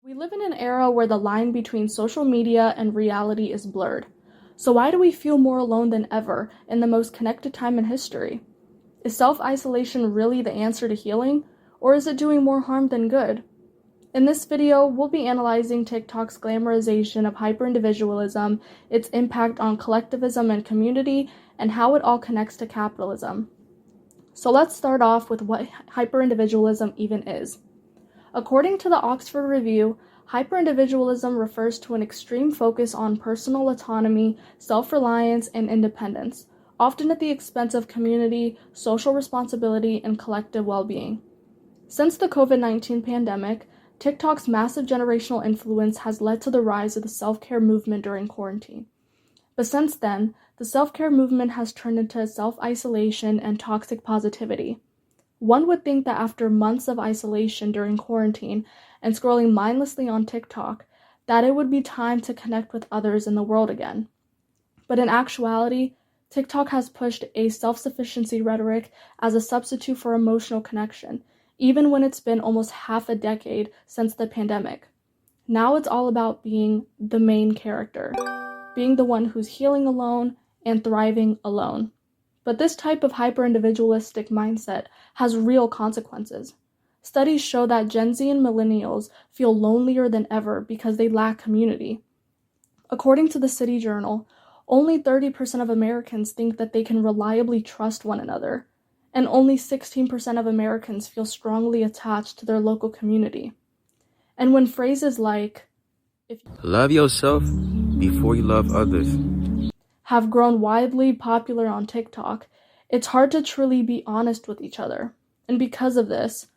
We live in an era where the line between social media and reality is blurred. So why do we feel more alone than ever in the most connected time in history? Is self-isolation really the answer to healing, or is it doing more harm than good? In this video, we'll be analyzing TikTok's glamorization of hyperindividualism, its impact on collectivism and community, and how it all connects to capitalism. So let's start off with what hyperindividualism even is. According to the Oxford Review, hyperindividualism refers to an extreme focus on personal autonomy, self-reliance, and independence, often at the expense of community, social responsibility, and collective well-being. Since the COVID-19 pandemic, TikTok's massive generational influence has led to the rise of the self-care movement during quarantine. But since then, the self-care movement has turned into self-isolation and toxic positivity. One would think that after months of isolation during quarantine and scrolling mindlessly on TikTok, that it would be time to connect with others in the world again. But in actuality, TikTok has pushed a self-sufficiency rhetoric as a substitute for emotional connection, even when it's been almost half a decade since the pandemic. Now it's all about being the main character, being the one who's healing alone and thriving alone. But this type of hyper-individualistic mindset has real consequences. Studies show that Gen Z and millennials feel lonelier than ever because they lack community. According to the City Journal, only 30% of Americans think that they can reliably trust one another, and only 16% of Americans feel strongly attached to their local community. And when phrases like, "If you love yourself before you love others," have grown widely popular on TikTok, it's hard to truly be honest with each other. And because of this,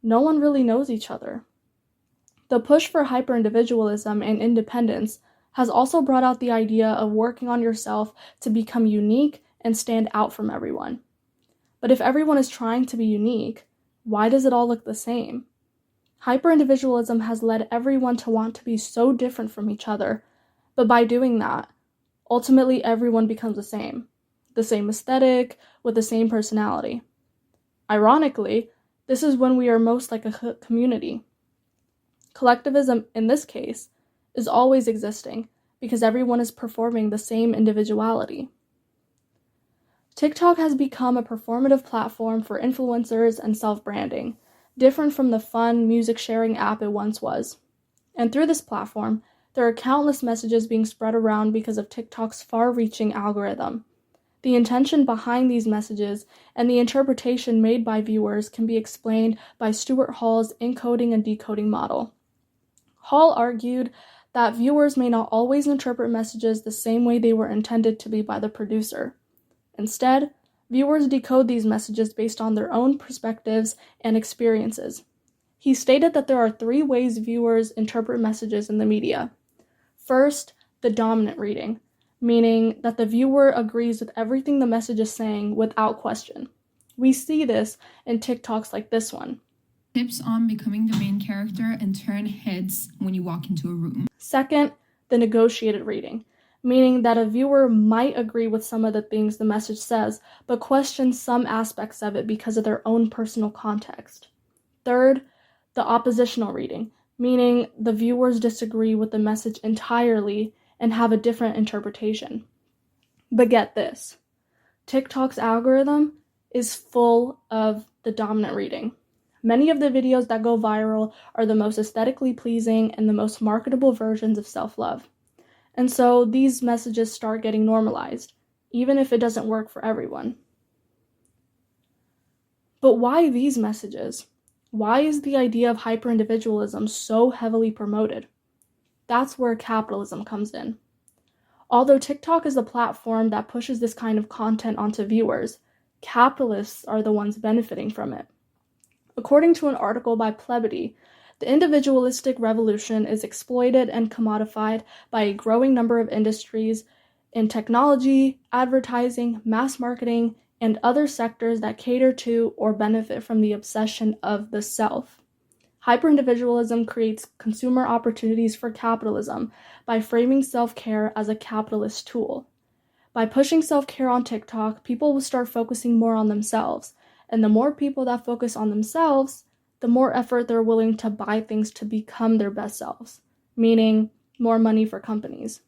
no one really knows each other. The push for hyperindividualism and independence has also brought out the idea of working on yourself to become unique and stand out from everyone. But if everyone is trying to be unique, why does it all look the same? Hyperindividualism has led everyone to want to be so different from each other, but by doing that, ultimately everyone becomes the same aesthetic, with the same personality. Ironically, this is when we are most like a community. Collectivism, in this case, is always existing because everyone is performing the same individuality. TikTok has become a performative platform for influencers and self-branding, different from the fun music-sharing app it once was. And through this platform, there are countless messages being spread around because of TikTok's far-reaching algorithm. The intention behind these messages and the interpretation made by viewers can be explained by Stuart Hall's encoding and decoding model. Hall argued that viewers may not always interpret messages the same way they were intended to be by the producer. Instead, viewers decode these messages based on their own perspectives and experiences. He stated that there are 3 ways viewers interpret messages in the media. First, the dominant reading, meaning that the viewer agrees with everything the message is saying without question. We see this in TikToks like this one. Tips on becoming the main character and turn heads when you walk into a room. Second, the negotiated reading, meaning that a viewer might agree with some of the things the message says, but question some aspects of it because of their own personal context. Third, the oppositional reading, meaning the viewers disagree with the message entirely and have a different interpretation. But get this, TikTok's algorithm is full of the dominant reading. Many of the videos that go viral are the most aesthetically pleasing and the most marketable versions of self-love. And so these messages start getting normalized, even if it doesn't work for everyone. But why these messages? Why is the idea of hyperindividualism so heavily promoted? That's where capitalism comes in. Although TikTok is a platform that pushes this kind of content onto viewers, capitalists are the ones benefiting from it. According to an article by Plebity, the individualistic revolution is exploited and commodified by a growing number of industries in technology, advertising, mass marketing, and other sectors that cater to or benefit from the obsession of the self. Hyperindividualism creates consumer opportunities for capitalism by framing self-care as a capitalist tool. By pushing self-care on TikTok, people will start focusing more on themselves, and the more people that focus on themselves, the more effort they're willing to buy things to become their best selves, meaning more money for companies.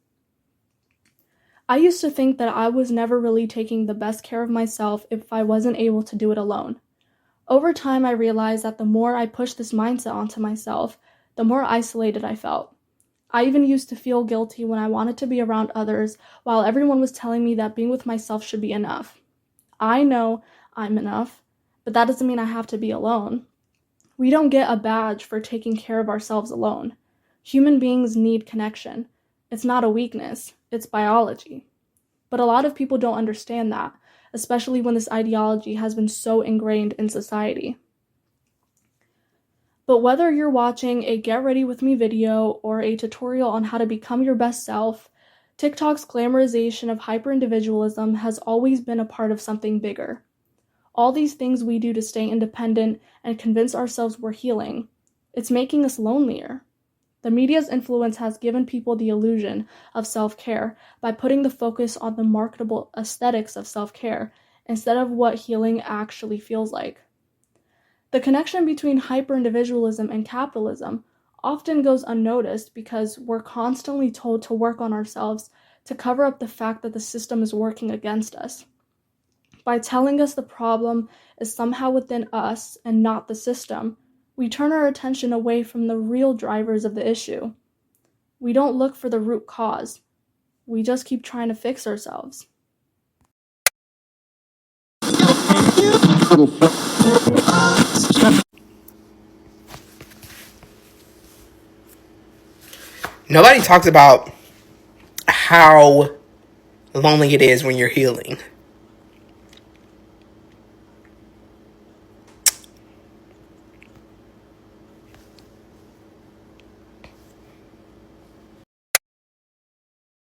I used to think that I was never really taking the best care of myself if I wasn't able to do it alone. Over time, I realized that the more I pushed this mindset onto myself, the more isolated I felt. I even used to feel guilty when I wanted to be around others, while everyone was telling me that being with myself should be enough. I know I'm enough, but that doesn't mean I have to be alone. We don't get a badge for taking care of ourselves alone. Human beings need connection. It's not a weakness, it's biology. But a lot of people don't understand that, especially when this ideology has been so ingrained in society. But whether you're watching a get ready with me video or a tutorial on how to become your best self, TikTok's glamorization of hyperindividualism has always been a part of something bigger. All these things we do to stay independent and convince ourselves we're healing, it's making us lonelier. The media's influence has given people the illusion of self-care by putting the focus on the marketable aesthetics of self-care instead of what healing actually feels like. The connection between hyperindividualism and capitalism often goes unnoticed because we're constantly told to work on ourselves to cover up the fact that the system is working against us. By telling us the problem is somehow within us and not the system, we turn our attention away from the real drivers of the issue. We don't look for the root cause. We just keep trying to fix ourselves. Nobody talks about how lonely it is when you're healing.